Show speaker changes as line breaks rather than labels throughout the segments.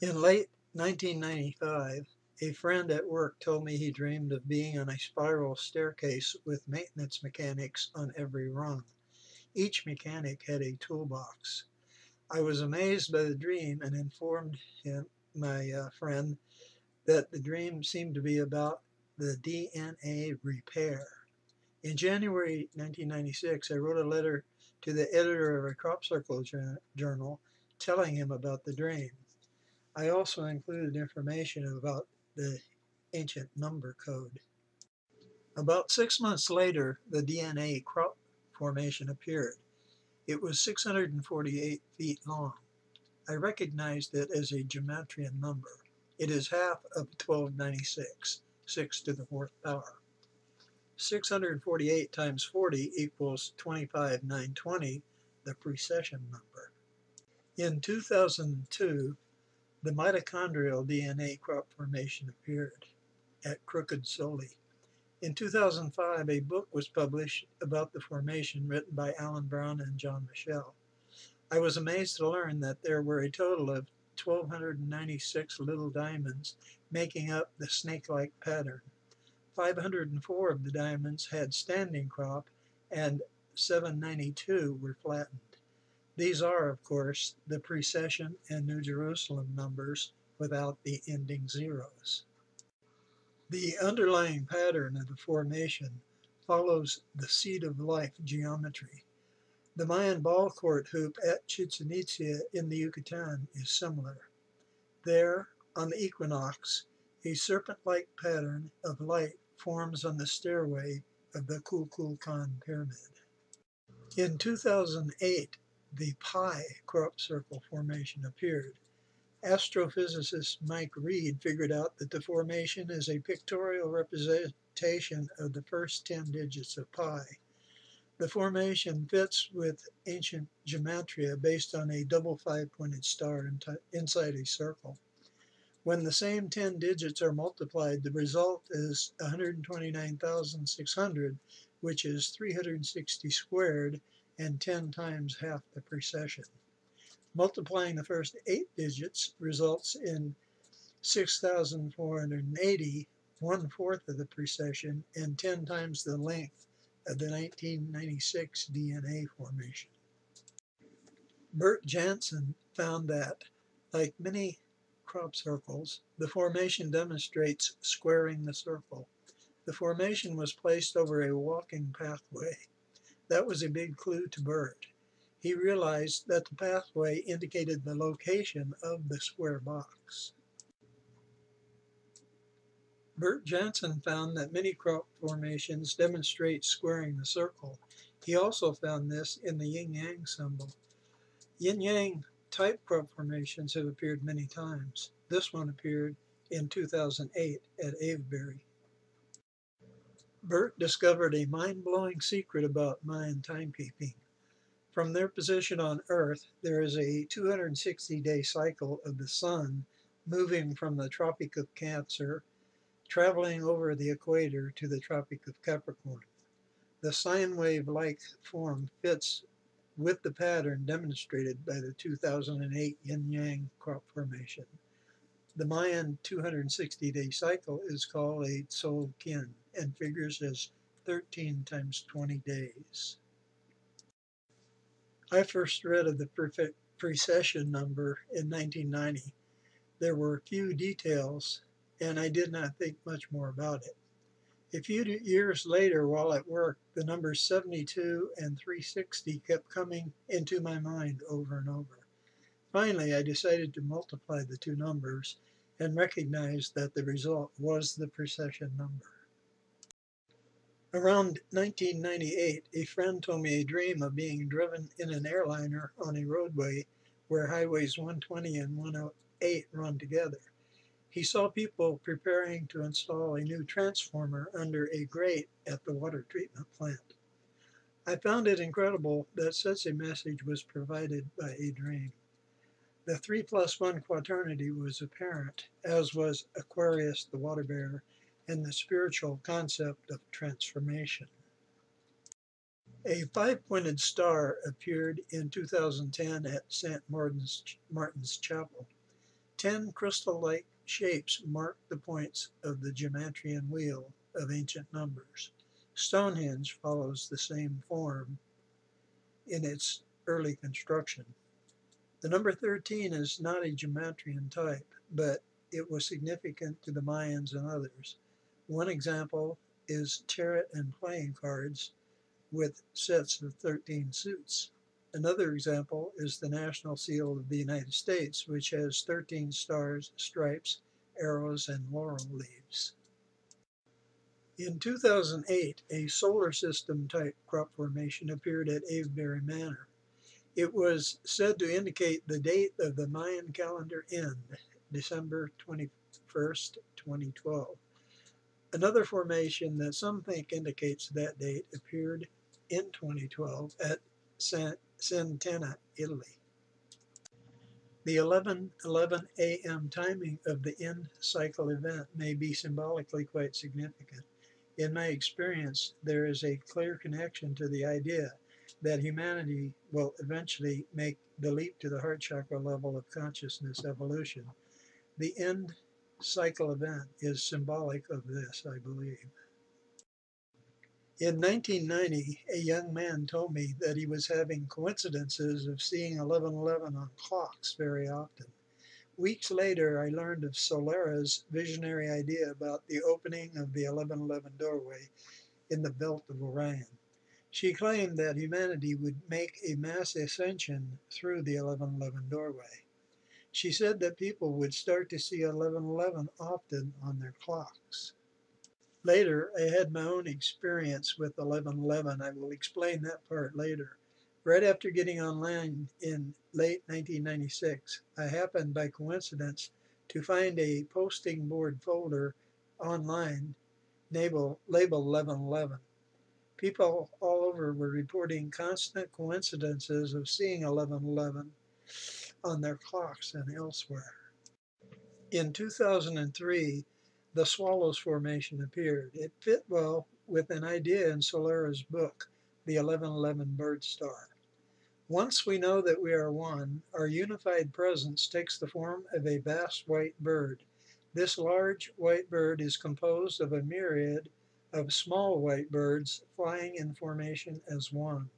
In late 1995, a friend at work told me he dreamed of being on a spiral staircase with maintenance mechanics on every rung. Each mechanic had a toolbox. I was amazed by the dream and informed my friend, that the dream seemed to be about the DNA repair. In January 1996, I wrote a letter to the editor of a crop circle journal telling him about the dream. I also included information about the ancient number code. About 6 months later, the DNA crop formation appeared. It was 648 feet long. I recognized it as a gematria number. It is half of 1296, 6 to the fourth power. 648 times 40 equals 25,920, the precession number. In 2002, the mitochondrial DNA crop formation appeared at Crooked Soli. In 2005, a book was published about the formation written by Alan Brown and John Michel. I was amazed to learn that there were a total of 1,296 little diamonds making up the snake-like pattern. 504 of the diamonds had standing crop and 792 were flattened. These are, of course, the precession and New Jerusalem numbers without the ending zeros. The underlying pattern of the formation follows the seed of life geometry. The Mayan ball court hoop at Chichen Itza in the Yucatan is similar. There, on the equinox, a serpent-like pattern of light forms on the stairway of the Kukulkan Pyramid. In 2008, the Pi crop circle formation appeared. Astrophysicist Mike Reed figured out that the formation is a pictorial representation of the first 10 digits of pi. The formation fits with ancient gematria based on a double five-pointed star inside a circle. When the same 10 digits are multiplied, the result is 129,600, which is 360 squared and 10 times half the precession. Multiplying the first 8 digits results in 6,480, 1/4 of the precession, and 10 times the length of the 1996 DNA formation. Bert Jansen found that, like many crop circles, the formation demonstrates squaring the circle. The formation was placed over a walking pathway. That was a big clue to Bert. He realized that the pathway indicated the location of the square box. Bert Jansen found that many crop formations demonstrate squaring the circle. He also found this in the yin-yang symbol. Yin-yang type crop formations have appeared many times. This one appeared in 2008 at Avebury. Bert discovered a mind-blowing secret about Mayan timekeeping. From their position on Earth, there is a 260-day cycle of the sun moving from the Tropic of Cancer, traveling over the equator to the Tropic of Capricorn. The sine wave-like form fits with the pattern demonstrated by the 2008 yin-yang crop formation. The Mayan 260-day cycle is called a Tzolk'in and figures as 13 times 20 days. I first read of the precession number in 1990. There were few details, and I did not think much more about it. A few years later, while at work, the numbers 72 and 360 kept coming into my mind over and over. Finally, I decided to multiply the two numbers and recognized that the result was the precession number. Around 1998, a friend told me a dream of being driven in an airliner on a roadway where highways 120 and 108 run together. He saw people preparing to install a new transformer under a grate at the water treatment plant. I found it incredible that such a message was provided by a dream. The 3+1 quaternity was apparent, as was Aquarius the water bearer and the spiritual concept of transformation. A five-pointed star appeared in 2010 at St. Martin's Chapel. 10 crystal-like shapes mark the points of the gematria wheel of ancient numbers. Stonehenge follows the same form in its early construction. The number 13 is not a gematria type, but it was significant to the Mayans and others. One example is tarot and playing cards with sets of 13 suits. Another example is the national seal of the United States, which has 13 stars, stripes, arrows, and laurel leaves. In 2008, a solar system type crop formation appeared at Avebury Manor. It was said to indicate the date of the Mayan calendar end, December 21st, 2012. Another formation that some think indicates that date appeared in 2012 at Centenna, Italy. The 11:11 a.m. timing of the end cycle event may be symbolically quite significant. In my experience, there is a clear connection to the idea that humanity will eventually make the leap to the heart chakra level of consciousness evolution. The end cycle event is symbolic of this, I believe. In 1990, a young man told me that he was having coincidences of seeing 11:11 on clocks very often. Weeks later, I learned of Solera's visionary idea about the opening of the 11:11 doorway in the belt of Orion. She claimed that humanity would make a mass ascension through the 11:11 doorway. She said that people would start to see 11:11 often on their clocks. Later, I had my own experience with 11:11. I will explain that part later. Right after getting online in late 1996, I happened by coincidence to find a posting board folder online labeled 11:11. People all over were reporting constant coincidences of seeing 11:11 on their clocks and elsewhere. In 2003, the Swallows Formation appeared. It fit well with an idea in Solera's book, The 11:11 Bird Star. Once we know that we are one, our unified presence takes the form of a vast white bird. This large white bird is composed of a myriad of small white birds flying in formation as one.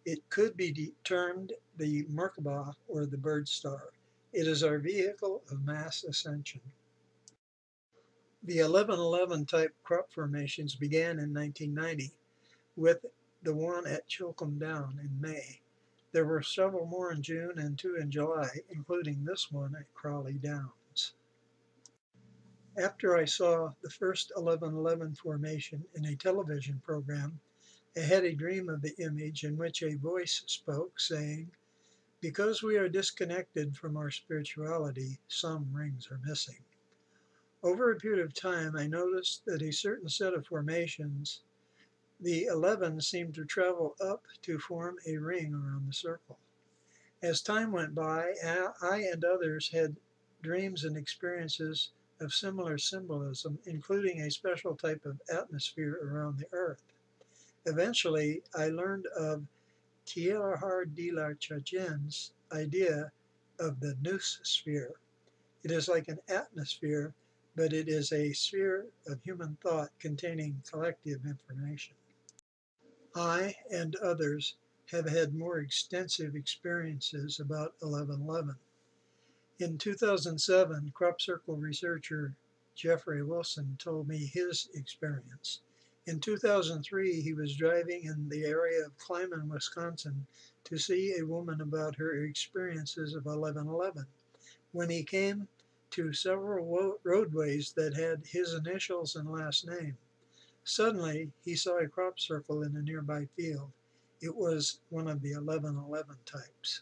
It could be termed the Merkabah or the bird star. It is our vehicle of mass ascension. The 11:11 type crop formations began in 1990 with the one at Chilcombe Down in May. There were several more in June and 2 in July, including this one at Crawley Downs. After I saw the first 11:11 formation in a television program, I had a dream of the image in which a voice spoke saying, "Because we are disconnected from our spirituality, some rings are missing." Over a period of time, I noticed that a certain set of formations, the 11, seemed to travel up to form a ring around the circle. As time went by, I and others had dreams and experiences of similar symbolism, including a special type of atmosphere around the Earth. Eventually, I learned of Teilhard de la Chardin's idea of the nous sphere. It is like an atmosphere, but it is a sphere of human thought containing collective information. I and others have had more extensive experiences about 11:11. In 2007, crop circle researcher Jeffrey Wilson told me his experience. In 2003, he was driving in the area of Kleiman, Wisconsin, to see a woman about her experiences of 11:11. When he came to several roadways that had his initials and last name, suddenly he saw a crop circle in a nearby field. It was one of the 11:11 types.